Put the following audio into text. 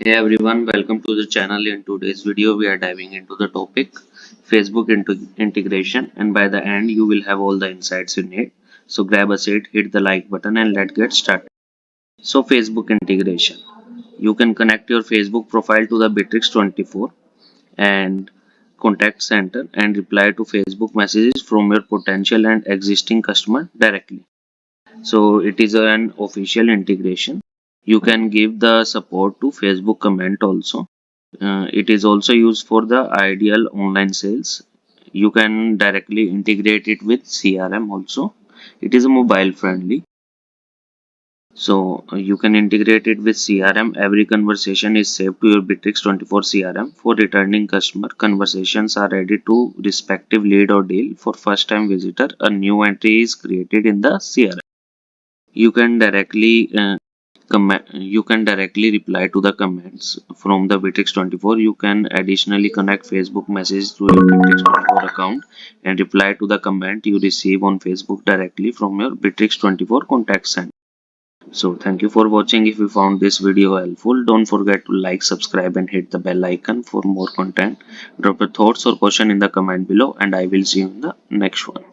Hey everyone, welcome to the channel. In today's video, we are diving into the topic Facebook integration, and by the end, you will have all the insights you need. So grab a seat, hit the like button, and let's get started. So, Facebook integration, you can connect your Facebook profile to the Bitrix24 and contact center and reply to Facebook messages from your potential and existing customer directly. So it is an official integration. You can give the support to Facebook comment also. It is also used for the ideal online sales. You can directly integrate it with CRM also. It is a mobile friendly. So you can integrate it with CRM. Every conversation is saved to your Bitrix24 CRM. For returning customer, conversations are ready to respective lead or deal. For first time visitor, a new entry is created in the CRM. You can directly you can directly reply to the comments from the Bitrix24. You can additionally connect Facebook message to your Bitrix24 account and reply to the comment you receive on Facebook directly from your Bitrix24 contact center. So thank you for watching. If you found this video helpful, don't forget to like, subscribe and hit the bell icon for more content. Drop your thoughts or question in the comment below and I will see you in the next one.